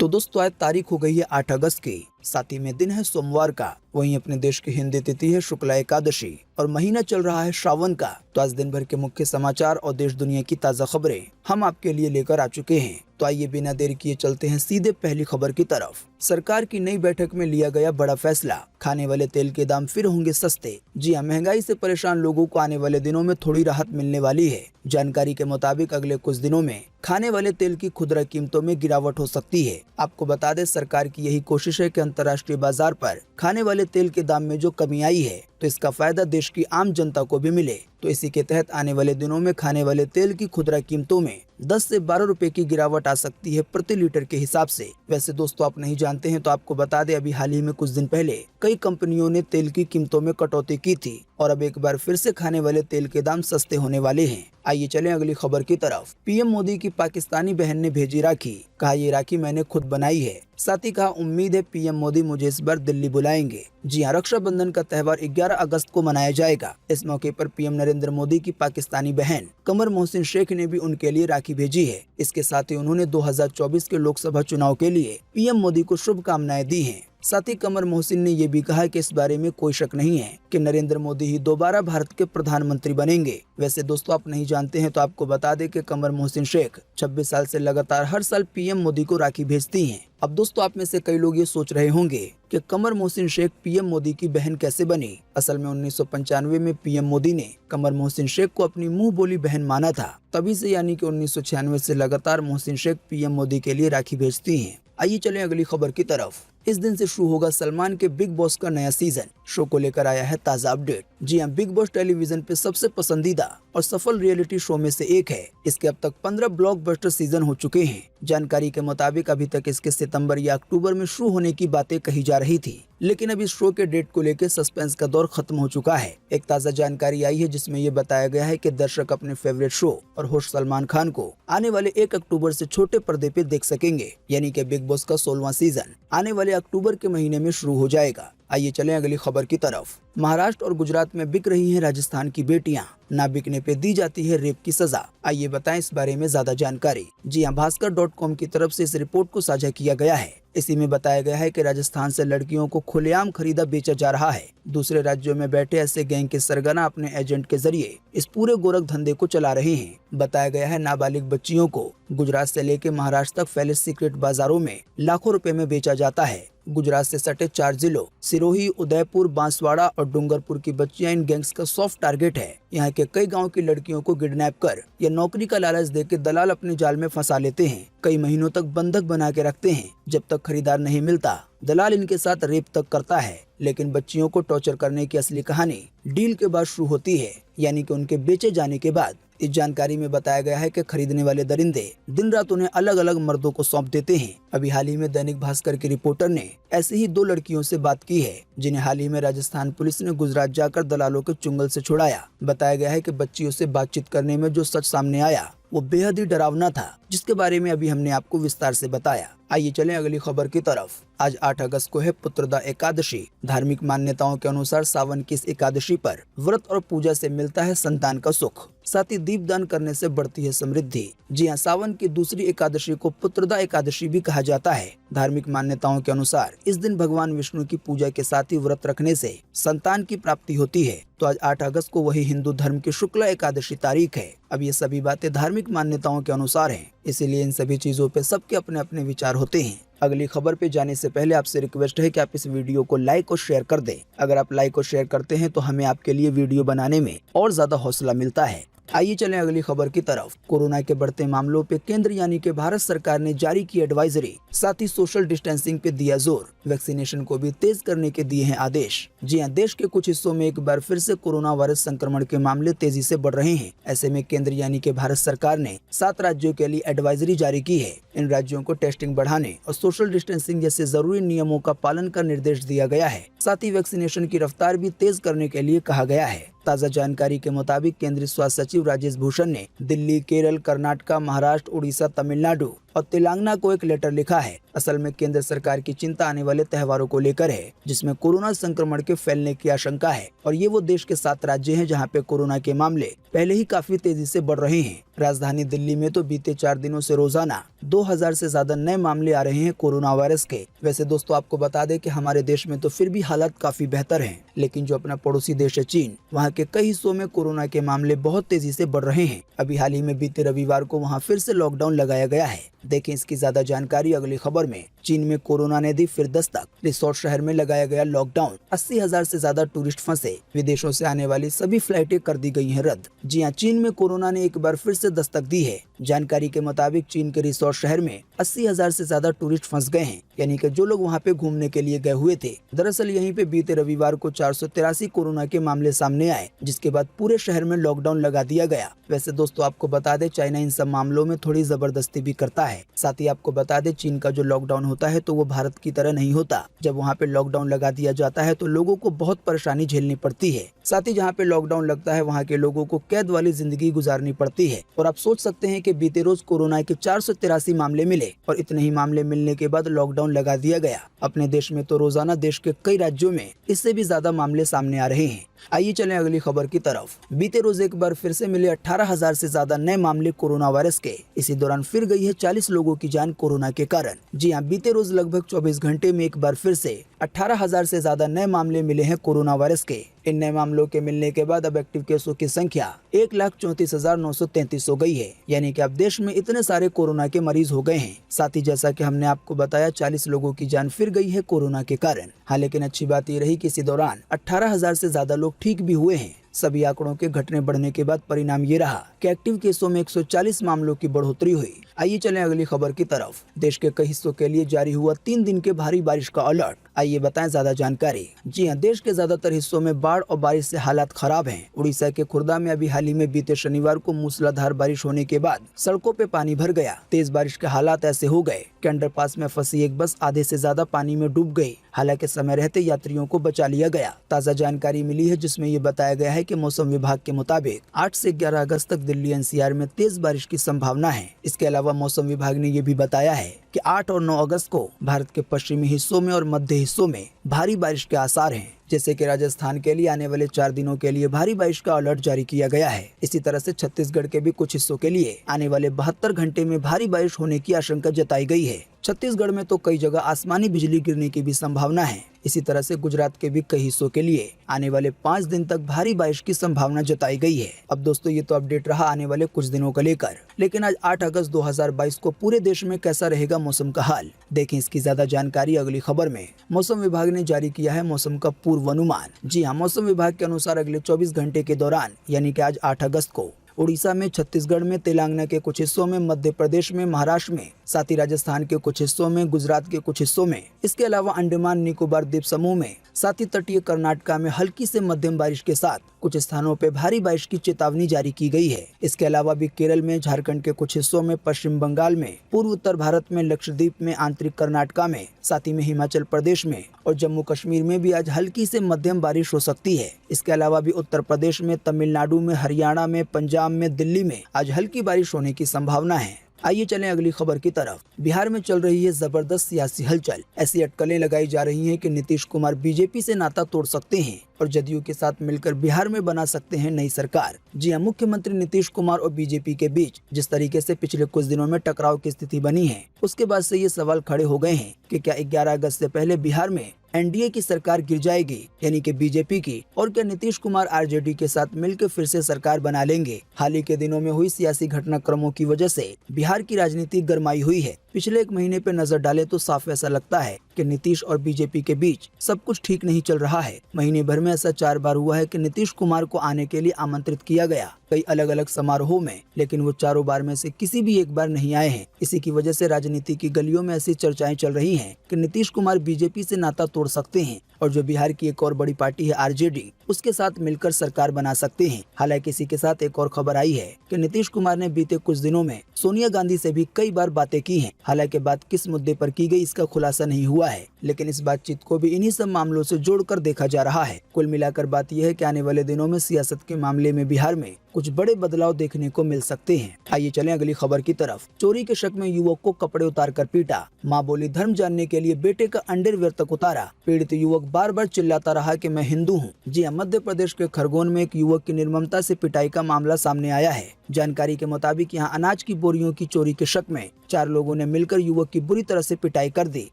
तो दोस्तों आज तारीख हो गई है 8 अगस्त की, साथ ही में दिन है सोमवार का। वहीं अपने देश की हिंदी तिथि है शुक्ला एकादशी और महीना चल रहा है श्रावण का। तो आज दिन भर के मुख्य समाचार और देश दुनिया की ताज़ा खबरें हम आपके लिए लेकर आ चुके हैं। तो आइए बिना देर किए चलते हैं सीधे पहली खबर की तरफ। सरकार की नई बैठक में लिया गया बड़ा फैसला, खाने वाले तेल के दाम फिर होंगे सस्ते। जी हां, महंगाई से परेशान लोगों को आने वाले दिनों में थोड़ी राहत मिलने वाली है। जानकारी के मुताबिक अगले कुछ दिनों में खाने वाले तेल की खुदरा कीमतों में गिरावट हो सकती है। आपको बता दें, सरकार की यही कोशिश है कि अंतर्राष्ट्रीय बाजार पर खाने वाले तेल के दाम में जो कमी आई है तो इसका फायदा देश की आम जनता को भी मिले। तो इसी के तहत आने वाले दिनों में खाने वाले तेल की खुदरा कीमतों में 10 से 12 रुपए की गिरावट आ सकती है प्रति लीटर के हिसाब से। वैसे दोस्तों आप नहीं जानते हैं तो आपको बता दें, अभी हाल ही में कुछ दिन पहले कई कंपनियों ने तेल की कीमतों में कटौती की थी और अब एक बार फिर से खाने वाले तेल के दाम सस्ते होने वाले हैं। आइए चलें अगली खबर की तरफ। पीएम मोदी की पाकिस्तानी बहन ने भेजी राखी, कहा ये राखी मैंने खुद बनाई है। साथ ही कहा उम्मीद है पीएम मोदी मुझे इस बार दिल्ली बुलाएंगे। जी हां, रक्षाबंधन का त्योहार 11 अगस्त को मनाया जाएगा। इस मौके पर पीएम नरेंद्र मोदी की पाकिस्तानी बहन कमर मोहसिन शेख ने भी उनके लिए राखी भेजी है। इसके साथ ही उन्होंने 2024 के लोकसभा चुनाव के लिए पीएम मोदी को शुभकामनाएं दी हैं। साथ ही कमर मोहसिन ने ये भी कहा कि इस बारे में कोई शक नहीं है कि नरेंद्र मोदी ही दोबारा भारत के प्रधानमंत्री बनेंगे। वैसे दोस्तों आप नहीं जानते हैं तो आपको बता दें कि कमर मोहसिन शेख 26 साल से लगातार हर साल पीएम मोदी को राखी भेजती हैं। अब दोस्तों आप में से कई लोग ये सोच रहे होंगे कि कमर मोहसिन शेख पीएम मोदी की बहन कैसे बनी। असल में 1995 में पीएम मोदी ने कमर मोहसिन शेख को अपनी मुंह बोली बहन माना था। तभी से यानी कि 1996 से लगातार मोहसिन शेख पीएम मोदी के लिए राखी भेजती हैं। आइए चलें अगली खबर की तरफ। इस दिन से शुरू होगा सलमान के बिग बॉस का नया सीजन। शो को लेकर आया है ताज़ा अपडेट। जी हां, बिग बॉस टेलीविजन पे सबसे पसंदीदा और सफल रियलिटी शो में से एक है। इसके अब तक 15 ब्लॉकबस्टर सीजन हो चुके हैं। जानकारी के मुताबिक अभी तक इसके सितंबर या अक्टूबर में शुरू होने की बातें कही जा रही थी, लेकिन अब इस शो के डेट को लेकर सस्पेंस का दौर खत्म हो चुका है। एक ताज़ा जानकारी आई है जिसमें ये बताया गया है कि दर्शक अपने फेवरेट शो और होस्ट सलमान खान को आने वाले 1 अक्टूबर से छोटे पर्दे पे देख सकेंगे। यानी कि बिग बॉस का 16वां सीजन आने वाले अक्टूबर के महीने में शुरू हो जाएगा। आइए चलें अगली खबर की तरफ। महाराष्ट्र और गुजरात में बिक रही हैं राजस्थान की बेटियां, ना बिकने पे दी जाती है रेप की सजा। आइए बताएं इस बारे में ज्यादा जानकारी। जी हां, भास्कर.com की तरफ से इस रिपोर्ट को साझा किया गया है। इसी में बताया गया है कि राजस्थान से लड़कियों को खुलेआम खरीदा बेचा जा रहा है। दूसरे राज्यों में बैठे ऐसे गैंग के सरगना अपने एजेंट के जरिए इस पूरे गोरख धंधे को चला रहे हैं। बताया गया है नाबालिग बच्चियों को गुजरात से लेकर महाराष्ट्र तक फैले सीक्रेट बाजारों में लाखों रुपए में बेचा जाता है। गुजरात से सटे 4 जिलों सिरोही, उदयपुर, बांसवाड़ा और डूंगरपुर की बच्चियां इन गैंग्स का सॉफ्ट टारगेट है। यहाँ के कई गांव की लड़कियों को किडनैप कर या नौकरी का लालच देकर दलाल अपने जाल में फंसा लेते हैं। कई महीनों तक बंधक बना के रखते हैं। जब तक खरीदार नहीं मिलता दलाल इनके साथ रेप तक करता है। लेकिन बच्चियों को टॉर्चर करने की असली कहानी डील के बाद शुरू होती है, यानी कि उनके बेचे जाने के बाद। इस जानकारी में बताया गया है कि खरीदने वाले दरिंदे दिन रात उन्हें अलग अलग मर्दों को सौंप देते हैं। अभी हाल ही में दैनिक भास्कर के रिपोर्टर ने ऐसी ही 2 लड़कियों से बात की है, जिन्हें हाल ही में राजस्थान पुलिस ने गुजरात जाकर दलालों के चुंगल से छुड़ाया। बताया गया है कि बच्चियों से बातचीत करने में जो सच सामने आया वो बेहद ही डरावना था, जिसके बारे में अभी हमने आपको विस्तार से बताया। आइए चलें अगली खबर की तरफ। आज 8 अगस्त को है पुत्रदा एकादशी। धार्मिक मान्यताओं के अनुसार सावन की इस एकादशी पर व्रत और पूजा से मिलता है संतान का सुख, साथ ही दीपदान करने से बढ़ती है समृद्धि। जी हां, सावन की दूसरी एकादशी को पुत्रदा एकादशी भी कहा जाता है। धार्मिक मान्यताओं के अनुसार इस दिन भगवान विष्णु की पूजा के साथ ही व्रत रखने से संतान की प्राप्ति होती है। तो आज 8 अगस्त को वही हिंदू धर्म की शुक्ला एकादशी तारीख है। अब ये सभी बातें धार्मिक मान्यताओं के अनुसार हैं, इसीलिए इन सभी चीजों पे सबके अपने अपने विचार होते हैं। अगली खबर पे जाने से पहले आपसे रिक्वेस्ट है कि आप इस वीडियो को लाइक और शेयर कर दें। अगर आप लाइक और शेयर करते हैं तो हमें आपके लिए वीडियो बनाने में और ज्यादा हौसला मिलता है। आइए चलें अगली खबर की तरफ। कोरोना के बढ़ते मामलों पे केंद्र यानी कि भारत सरकार ने जारी की एडवाइजरी, साथ ही सोशल डिस्टेंसिंग पे दिया जोर। वैक्सीनेशन को भी तेज करने के दिए हैं आदेश। जी हां, देश के कुछ हिस्सों में एक बार फिर से कोरोना वायरस संक्रमण के मामले तेजी से बढ़ रहे हैं। ऐसे में केंद्र यानी कि भारत सरकार ने 7 राज्यों के लिए एडवाइजरी जारी की है। इन राज्यों को टेस्टिंग बढ़ाने और सोशल डिस्टेंसिंग जैसे जरूरी नियमों का पालन का निर्देश दिया गया है। साथ ही वैक्सीनेशन की रफ्तार भी तेज करने के लिए कहा गया है। ताज़ा जानकारी के मुताबिक केंद्रीय स्वास्थ्य सचिव राजेश भूषण ने दिल्ली, केरल, कर्नाटक, महाराष्ट्र, उड़ीसा, तमिलनाडु और तेलंगाना को एक लेटर लिखा है। असल में केंद्र सरकार की चिंता आने वाले त्योहारों को लेकर है, जिसमें कोरोना संक्रमण के फैलने की आशंका है और ये वो देश के 7 राज्य हैं जहां पे कोरोना के मामले पहले ही काफी तेजी से बढ़ रहे हैं। राजधानी दिल्ली में तो बीते 4 दिनों से रोजाना 2000 से ज्यादा नए मामले आ रहे हैं कोरोना वायरस के। वैसे दोस्तों आपको बता दें कि हमारे देश में तो फिर भी हालात काफी बेहतर हैं, लेकिन जो अपना पड़ोसी देश है चीन, वहाँ के कई हिस्सों में कोरोना के मामले बहुत तेजी से बढ़ रहे हैं। अभी हाल ही में बीते रविवार को वहाँ फिर से लॉकडाउन लगाया गया है। देखें इसकी ज्यादा जानकारी अगली खबर में। चीन में कोरोना ने दी फिर दस्तक, रिसोर्ट शहर में लगाया गया लॉकडाउन। 80,000 से ज्यादा टूरिस्ट फंसे, विदेशों से आने वाली सभी फ्लाइटें कर दी गई हैं रद्द। जी हां, चीन में कोरोना ने एक बार फिर से दस्तक दी है। जानकारी के मुताबिक चीन के रिसोर्ट शहर में 80,000 से ज्यादा टूरिस्ट फंस गए हैं, यानी कि जो लोग वहां पे घूमने के लिए गए हुए थे। दरअसल यहीं पे बीते रविवार को 483 कोरोना के मामले सामने आए, जिसके बाद पूरे शहर में लॉकडाउन लगा दिया गया। वैसे दोस्तों आपको बता दें, चाइना इन सब मामलों में थोड़ी जबरदस्ती भी करता है। साथ ही आपको बता दें, चीन का जो लॉकडाउन होता है तो वो भारत की तरह नहीं होता। जब वहाँ पे लॉकडाउन लगा दिया जाता है तो लोगों को बहुत परेशानी झेलनी पड़ती है। साथ ही जहाँ पे लॉकडाउन लगता है वहाँ के लोगों को कैद वाली जिंदगी गुजारनी पड़ती है। और आप सोच सकते हैं कि बीते रोज कोरोना के 483 मामले मिले और इतने ही मामले मिलने के बाद लॉकडाउन लगा दिया गया। अपने देश में तो रोजाना देश के कई राज्यों में इससे भी ज्यादा मामले सामने आ रहे हैं। आइए चलें अगली खबर की तरफ। बीते रोज एक बार फिर से मिले 18,000 से ज्यादा नए मामले कोरोना वायरस के। इसी दौरान फिर गई है 40 लोगों की जान कोरोना के कारण। जी हां, बीते रोज लगभग 24 घंटे में एक बार फिर से 18,000 से ज्यादा नए मामले मिले हैं कोरोना वायरस के। इन नए मामलों के मिलने के बाद अब एक्टिव केसों की संख्या 1,34,933 हो गई है, यानी कि अब देश में इतने सारे कोरोना के मरीज हो गए हैं। साथ ही जैसा कि हमने आपको बताया, 40 लोगों की जान फिर गई है कोरोना के कारण। हाँ, लेकिन अच्छी बात ये रही कि इसी दौरान 18,000 से ज्यादा लोग ठीक भी हुए हैं। सभी आंकड़ों के घटने बढ़ने के बाद परिणाम ये रहा कि एक्टिव केसों में 140 मामलों की बढ़ोतरी हुई। आइए चलें अगली खबर की तरफ। देश के कई हिस्सों के लिए जारी हुआ 3 दिन के भारी बारिश का अलर्ट। आइए बताएं ज्यादा जानकारी। जी हां, देश के ज्यादातर हिस्सों में बाढ़ और बारिश से हालात खराब हैं। उड़ीसा के खुर्दा में अभी हाल ही में बीते शनिवार को मूसलाधार बारिश होने के बाद सड़कों पे पानी भर गया। तेज बारिश के हालात ऐसे हो गए कि अंडरपास में फंसी एक बस आधे से ज्यादा पानी में डूब गई। हालांकि समय रहते यात्रियों को बचा लिया गया। ताज़ा जानकारी मिली है जिसमें ये बताया गया है कि मौसम विभाग के मुताबिक 8 से 11 अगस्त तक दिल्ली एनसीआर में तेज बारिश की संभावना है। इसके अलावा मौसम विभाग ने ये भी बताया है कि 8 और 9 अगस्त को भारत के पश्चिमी हिस्सों में और मध्य हिस्सों में भारी बारिश के आसार हैं। जैसे कि राजस्थान के लिए आने वाले 4 दिनों के लिए भारी बारिश का अलर्ट जारी किया गया है। इसी तरह से छत्तीसगढ़ के भी कुछ हिस्सों के लिए आने वाले 72 घंटे में भारी बारिश होने की आशंका जताई गई है। छत्तीसगढ़ में तो कई जगह आसमानी बिजली गिरने की भी संभावना है। इसी तरह से गुजरात के भी कई हिस्सों के लिए आने वाले 5 दिन तक भारी बारिश की संभावना जताई गई है। अब दोस्तों ये तो अपडेट रहा आने वाले कुछ दिनों को लेकर, लेकिन आज 8 अगस्त 2022 को पूरे देश में कैसा रहेगा मौसम का हाल, देखें इसकी ज्यादा जानकारी अगली खबर में। मौसम विभाग ने जारी किया है मौसम का पूर्वानुमान। जी हाँ, मौसम विभाग के अनुसार अगले 24 घंटे के दौरान यानी कि आज 8 अगस्त को उड़ीसा में, छत्तीसगढ़ में, तेलंगाना के कुछ हिस्सों में, मध्य प्रदेश में, महाराष्ट्र में, साथ ही राजस्थान के कुछ हिस्सों में, गुजरात के कुछ हिस्सों में, इसके अलावा अंडमान निकोबार द्वीप समूह में, साथ ही तटीय कर्नाटक में हल्की से मध्यम बारिश के साथ कुछ स्थानों पर भारी बारिश की चेतावनी जारी की गई है। इसके अलावा भी केरल में, झारखंड के कुछ हिस्सों में, पश्चिम बंगाल में, पूर्व उत्तर भारत में, लक्षद्वीप में, आंतरिक कर्नाटक में, साथ ही में हिमाचल प्रदेश में और जम्मू कश्मीर में भी आज हल्की से मध्यम बारिश हो सकती है। इसके अलावा भी उत्तर प्रदेश में, तमिलनाडु में, हरियाणा में, पंजाब में, दिल्ली में आज हल्की बारिश होने की संभावना है। आइए चलें अगली खबर की तरफ। बिहार में चल रही है जबरदस्त सियासी हलचल। ऐसी अटकलें लगाई जा रही हैं कि नीतीश कुमार बीजेपी से नाता तोड़ सकते हैं और जदयू के साथ मिलकर बिहार में बना सकते हैं नई सरकार। जी हां, मुख्यमंत्री नीतीश कुमार और बीजेपी के बीच जिस तरीके से पिछले कुछ दिनों में टकराव की स्थिति बनी है, उसके बाद से ये सवाल खड़े हो गए हैं कि क्या 11 अगस्त से पहले बिहार में एनडीए की सरकार गिर जाएगी, यानी कि बीजेपी की, और क्या नीतीश कुमार आरजेडी के साथ मिलकर फिर से सरकार बना लेंगे। हाल ही के दिनों में हुई सियासी घटनाक्रमों की वजह से बिहार की राजनीति गरमाई हुई है। पिछले 1 महीने पे नजर डाले तो साफ ऐसा लगता है कि नीतीश और बीजेपी के बीच सब कुछ ठीक नहीं चल रहा है। महीने भर में ऐसा 4 बार हुआ है कि नीतीश कुमार को आने के लिए आमंत्रित किया गया कई अलग अलग समारोहों में, लेकिन वो चारों बार में से किसी भी एक बार नहीं आए हैं। इसी की वजह से राजनीति की गलियों में ऐसी चर्चाएं चल रही हैं कि नीतीश कुमार बीजेपी से नाता तोड़ सकते हैं और जो बिहार की एक और बड़ी पार्टी है आरजेडी, उसके साथ मिलकर सरकार बना सकते हैं। हालांकि इसी के साथ एक और खबर आई है कि नीतीश कुमार ने बीते कुछ दिनों में सोनिया गांधी से भी कई बार बातें की हैं। हालांकि बात किस मुद्दे पर की गई इसका खुलासा नहीं हुआ है, लेकिन इस बातचीत को भी इन्हीं सब मामलों से जोड़कर देखा जा रहा है। कुल मिलाकर बात यह है कि आने वाले दिनों में सियासत के मामले में बिहार में कुछ बड़े बदलाव देखने को मिल सकते हैं। आइए चलें अगली खबर की तरफ। चोरी के शक में युवक को कपड़े उतार कर पीटा, मां बोली धर्म जानने के लिए बेटे का अंडरवियर तक उतारा। पीड़ित युवक बार बार चिल्लाता रहा कि मैं हिंदू हूं। जी हां, मध्य प्रदेश के खरगोन में एक युवक की निर्ममता से पिटाई का मामला सामने आया है। जानकारी के मुताबिक यहां अनाज की बोरियों की चोरी के शक में 4 लोगों ने मिलकर युवक की बुरी तरह से पिटाई कर दी।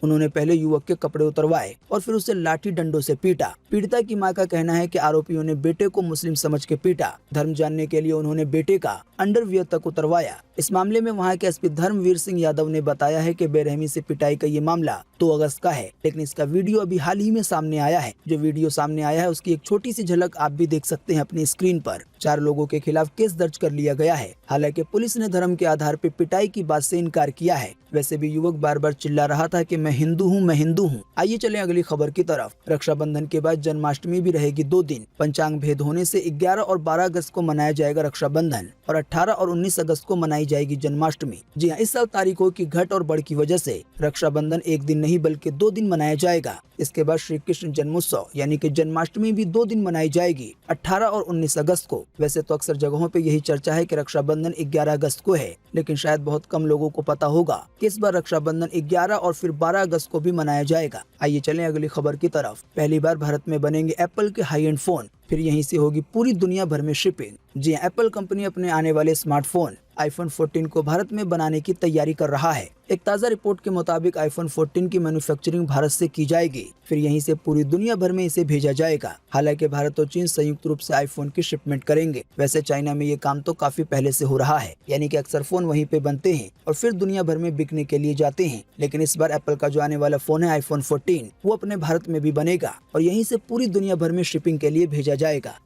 उन्होंने पहले युवक के कपड़े उतरवाए और फिर उसे लाठी डंडों से पीटा। पीड़िता की मां का कहना है कि आरोपियों ने बेटे को मुस्लिम समझ के पीटा। धर्म जानने के लिए उन्होंने बेटे का अंडरवियर तक उतरवाया। इस मामले में वहां के एसपी धर्मवीर सिंह यादव ने बताया है कि बेरहमी से पिटाई का ये मामला 2 अगस्त का है, लेकिन इसका वीडियो अभी हाल ही में सामने आया है। जो वीडियो सामने आया है उसकी एक छोटी सी झलक आप भी देख सकते हैं अपनी स्क्रीन पर। 4 लोगों के खिलाफ केस दर्ज कर लिया गया है। हालांकि पुलिस ने धर्म के आधार पर पिटाई की बात से इनकार किया है। वैसे भी युवक बार बार चिल्ला रहा था कि मैं हिंदू हूँ, मैं हिंदू हूँ। आइए चलें अगली खबर की तरफ। रक्षाबंधन के बाद जन्माष्टमी भी रहेगी 2 दिन। पंचांग भेद होने से 11 और 12 अगस्त को मनाया जाएगा रक्षाबंधन और 18 और 19 अगस्त को मनाई जाएगी जन्माष्टमी। जी हाँ, इस साल तारीखों की घट और बढ़ की वजह से रक्षाबंधन एक दिन नहीं बल्कि 2 दिन मनाया जाएगा। इसके बाद श्री कृष्ण जन्मोत्सव यानी कि जन्माष्टमी भी 2 दिन मनाई जाएगी, 18 और 19 अगस्त को। वैसे तो अक्सर जगहों पे यही चर्चा है कि रक्षाबंधन 11 अगस्त को है, लेकिन शायद बहुत कम लोगों को पता होगा कि इस बार रक्षाबंधन 11 और फिर 12 अगस्त को भी मनाया जाएगा। आइए चलें अगली खबर की तरफ। पहली बार भारत में बनेंगे एप्पल के हाई एंड फोन, फिर यहीं से होगी पूरी दुनिया भर में शिपिंग। जी हाँ, एप्पल कंपनी अपने आने वाले स्मार्टफोन आईफोन 14 को भारत में बनाने की तैयारी कर रहा है। एक ताज़ा रिपोर्ट के मुताबिक आईफोन 14 की मैन्युफैक्चरिंग भारत से की जाएगी, फिर यहीं से पूरी दुनिया भर में इसे भेजा जाएगा। हालांकि भारत और चीन संयुक्त रूप से आईफोन की शिपमेंट करेंगे। वैसे चाइना में ये काम तो काफी पहले से हो रहा है, यानी कि अक्सर फोन वहीं पे बनते हैं और फिर दुनिया भर में बिकने के लिए जाते हैं। लेकिन इस बार एप्पल का जो आने वाला फोन है आईफोन 14 वो अपने भारत में भी बनेगा और यहीं से पूरी दुनिया भर में शिपिंग के लिए भेजा जाएगा।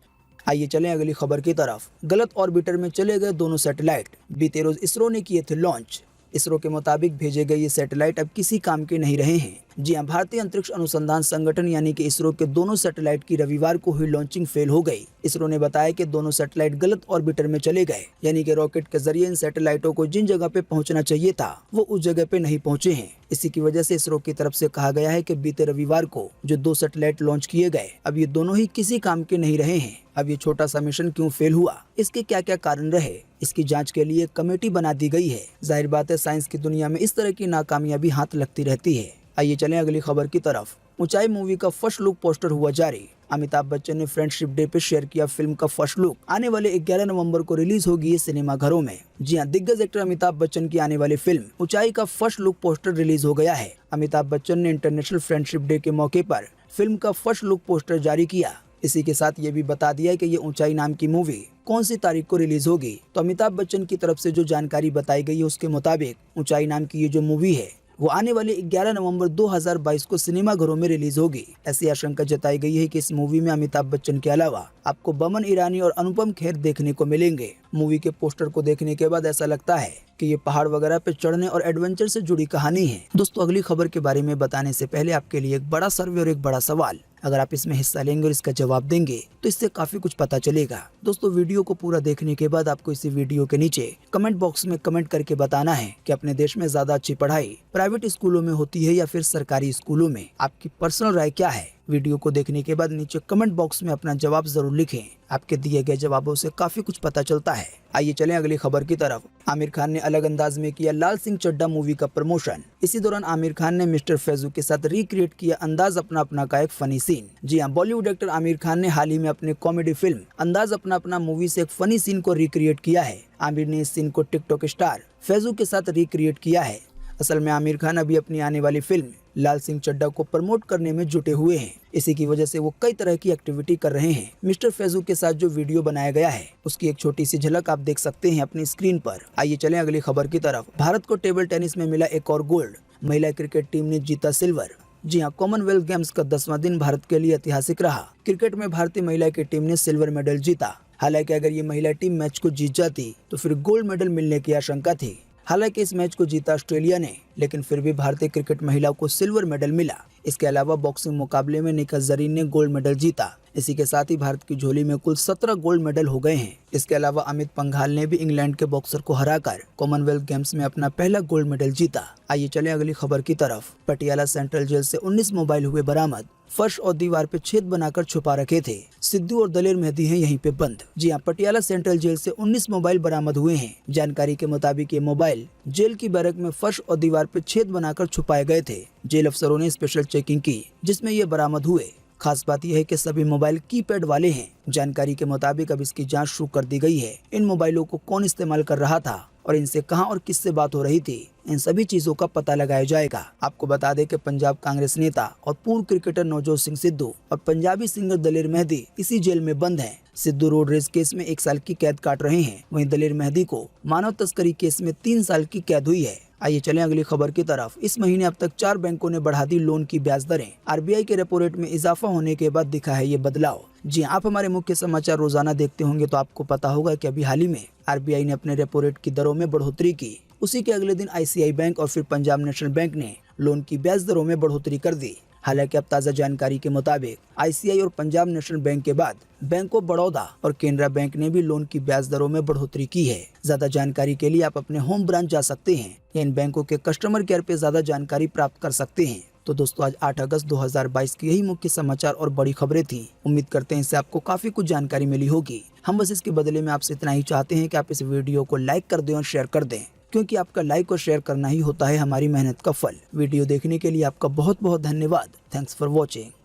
आइए चलें अगली खबर की तरफ। गलत ऑर्बिटर में चले गए दोनों सैटेलाइट, बीते रोज इसरो ने किए थे लॉन्च। इसरो के मुताबिक भेजे गए ये सैटेलाइट अब किसी काम के नहीं रहे हैं। जी हां, भारतीय अंतरिक्ष अनुसंधान संगठन यानी कि इसरो के दोनों सैटेलाइट की रविवार को हुई लॉन्चिंग फेल हो गई। इसरो ने बताया कि दोनों सैटेलाइट गलत ऑर्बिटर में चले गए, यानी कि रॉकेट के जरिए इन सैटेलाइटों को जिन जगह पे पहुंचना चाहिए था वो उस जगह पे नहीं पहुंचे हैं। इसी की वजह से इसरो की तरफ से कहा गया है कि बीते रविवार को जो 2 सैटेलाइट लॉन्च किए गए अब ये दोनों ही किसी काम के नहीं रहे हैं। अब ये छोटा सा मिशन क्यों फेल हुआ, इसके क्या क्या कारण रहे, इसकी जांच के लिए एक कमेटी बना दी गई है। जाहिर बात है साइंस की दुनिया में इस तरह की नाकामयाबी हाथ लगती रहती है। आइए चलें अगली खबर की तरफ। ऊंचाई मूवी का फर्स्ट लुक पोस्टर हुआ जारी। अमिताभ बच्चन ने फ्रेंडशिप डे पे शेयर किया फिल्म का फर्स्ट लुक। आने वाले 11 नवंबर को रिलीज होगी ये सिनेमा घरों में। जी हां, दिग्गज एक्टर अमिताभ बच्चन की आने वाली फिल्म ऊंचाई का फर्स्ट लुक पोस्टर रिलीज हो गया है। अमिताभ बच्चन ने इंटरनेशनल फ्रेंडशिप डे के मौके पर फिल्म का फर्स्ट लुक पोस्टर जारी किया। इसी के साथ ये भी बता दिया कि ये ऊंचाई नाम की मूवी कौन सी तारीख को रिलीज होगी। तो अमिताभ बच्चन की तरफ से जो जानकारी बताई गई है उसके मुताबिक ऊंचाई नाम की ये जो मूवी है वो आने वाले 11 नवंबर 2022 को सिनेमा घरों में रिलीज होगी। ऐसी आशंका जताई गई है कि इस मूवी में अमिताभ बच्चन के अलावा आपको बमन ईरानी और अनुपम खेर देखने को मिलेंगे। मूवी के पोस्टर को देखने के बाद ऐसा लगता है कि ये पहाड़ वगैरह पे चढ़ने और एडवेंचर से जुड़ी कहानी है। दोस्तों, अगली खबर के बारे में बताने से पहले आपके लिए एक बड़ा सर्वे और एक बड़ा सवाल। अगर आप इसमें हिस्सा लेंगे और इसका जवाब देंगे तो इससे काफी कुछ पता चलेगा। दोस्तों, वीडियो को पूरा देखने के बाद आपको इसी वीडियो के नीचे कमेंट बॉक्स में कमेंट करके बताना है कि अपने देश में ज्यादा अच्छी पढ़ाई प्राइवेट स्कूलों में होती है या फिर सरकारी स्कूलों में। आपकी पर्सनल राय क्या है? वीडियो को देखने के बाद नीचे कमेंट बॉक्स में अपना जवाब जरूर लिखें। आपके दिए गए जवाबों से काफी कुछ पता चलता है। आइए चलें अगली खबर की तरफ। आमिर खान ने अलग अंदाज में किया लाल सिंह चड्ढा मूवी का प्रमोशन। इसी दौरान आमिर खान ने मिस्टर फैजू के साथ रिक्रिएट किया अंदाज अपना अपना का एक फनी सीन। जी हां, बॉलीवुड एक्टर आमिर खान ने हाल ही में अपने कॉमेडी फिल्म अंदाज अपना अपना मूवी से एक फनी सीन को रिक्रिएट किया है। आमिर ने इस सीन को टिकटॉक स्टार फैजू के साथ रिक्रिएट किया है। असल में आमिर खान अभी अपनी आने वाली फिल्म लाल सिंह चड्ढा को प्रमोट करने में जुटे हुए हैं। इसी की वजह से वो कई तरह की एक्टिविटी कर रहे हैं। मिस्टर फैजू के साथ जो वीडियो बनाया गया है उसकी एक छोटी सी झलक आप देख सकते हैं अपनी स्क्रीन पर। आइए चलें अगली खबर की तरफ। भारत को टेबल टेनिस में मिला एक और गोल्ड। महिला क्रिकेट टीम ने जीता सिल्वर। जी हां, कॉमनवेल्थ गेम्स का 10वां दिन भारत के लिए ऐतिहासिक रहा। क्रिकेट में भारतीय महिला की टीम ने सिल्वर मेडल जीता। हालांकि अगर ये महिला टीम मैच को जीत जाती तो फिर गोल्ड मेडल मिलने की आशंका थी, हालांकि इस मैच को जीता ऑस्ट्रेलिया ने, लेकिन फिर भी भारतीय क्रिकेट महिला को सिल्वर मेडल मिला। इसके अलावा बॉक्सिंग मुकाबले में निका जरीन ने गोल्ड मेडल जीता। इसी के साथ ही भारत की झोली में कुल 17 गोल्ड मेडल हो गए हैं। इसके अलावा अमित पंघाल ने भी इंग्लैंड के बॉक्सर को हराकर कॉमनवेल्थ गेम्स में अपना पहला गोल्ड मेडल जीता। आइए चले अगली खबर की तरफ। पटियाला सेंट्रल जेल से 19 मोबाइल हुए बरामद। फर्श और दीवार पे छेद बनाकर छुपा रखे थे। सिद्धू और दलेर मेहदी हैं यहीं पे बंद। जी हां, पटियाला सेंट्रल जेल से 19 मोबाइल बरामद हुए हैं। जानकारी के मुताबिक ये मोबाइल जेल की बैरक में फर्श और दीवार पे छेद बनाकर छुपाए गए थे। जेल अफसरों ने स्पेशल चेकिंग की, जिसमें ये बरामद हुए। खास बात यह है कि सभी मोबाइल कीपैड वाले हैं। जानकारी के मुताबिक अब इसकी जांच शुरू कर दी गई है। इन मोबाइलों को कौन इस्तेमाल कर रहा था और इनसे कहां और किससे बात हो रही थी, इन सभी चीजों का पता लगाया जाएगा। आपको बता दें कि पंजाब कांग्रेस नेता और पूर्व क्रिकेटर नवजोत सिंह सिद्धू और पंजाबी सिंगर दलेर मेहदी इसी जेल में बंद हैं। सिद्धू रोड रेस केस में 1 साल की कैद काट रहे हैं, वहीं दलेर मेहदी को मानव तस्करी केस में 3 साल की कैद हुई है। आइए चलें अगली खबर की तरफ। इस महीने अब तक 4 बैंकों ने बढ़ा दी लोन की ब्याज दरें। आरबीआई के रेपो रेट में इजाफा होने के बाद दिखा है ये बदलाव। जी, आप हमारे मुख्य समाचार रोजाना देखते होंगे तो आपको पता होगा कि अभी हाल ही में आरबीआई ने अपने रेपो रेट की दरों में बढ़ोतरी की। उसी के अगले दिन आईसीआई बैंक और फिर पंजाब नेशनल बैंक ने लोन की ब्याज दरों में बढ़ोतरी कर दी। हालांकि अब ताज़ा जानकारी के मुताबिक आईसीआई और पंजाब नेशनल बैंक के बाद बैंक ऑफ बड़ौदा और केनरा बैंक ने भी लोन की ब्याज दरों में बढ़ोतरी की है। ज्यादा जानकारी के लिए आप अपने होम ब्रांच जा सकते हैं या इन बैंकों के कस्टमर केयर पे ज्यादा जानकारी प्राप्त कर सकते हैं। तो दोस्तों, आज 8 अगस्त 2022 की यही मुख्य समाचार और बड़ी खबरें थी। उम्मीद करते हैं इससे आपको काफी कुछ जानकारी मिली होगी। हम बस इसके बदले में आपसे इतना ही चाहते हैं कि आप इस वीडियो को लाइक कर दें और शेयर कर दें, क्योंकि आपका लाइक और शेयर करना ही होता है हमारी मेहनत का फल। वीडियो देखने के लिए आपका बहुत बहुत धन्यवाद। Thanks for watching.